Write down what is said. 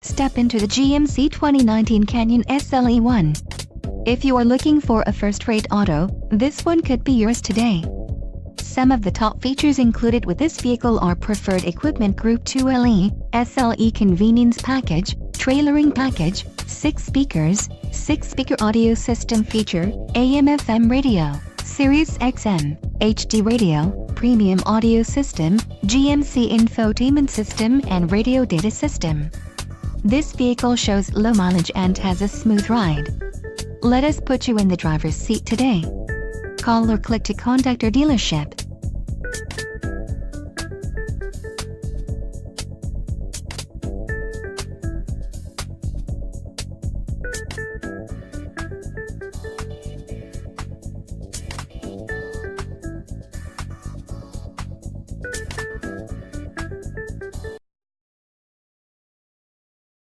Step into the GMC 2019 Canyon SLE1. If you are looking for a first-rate auto, this one could be yours today. Some of the top features included with this vehicle are Preferred Equipment Group 2LE, SLE Convenience Package, Trailering Package, 6 speakers, 6-speaker audio system feature, AM/FM radio, Sirius XM, HD radio, premium audio system, GMC infotainment system and radio data system. This vehicle shows low mileage and has a smooth ride. Let us put you in the driver's seat today. Call or click to contact our dealership.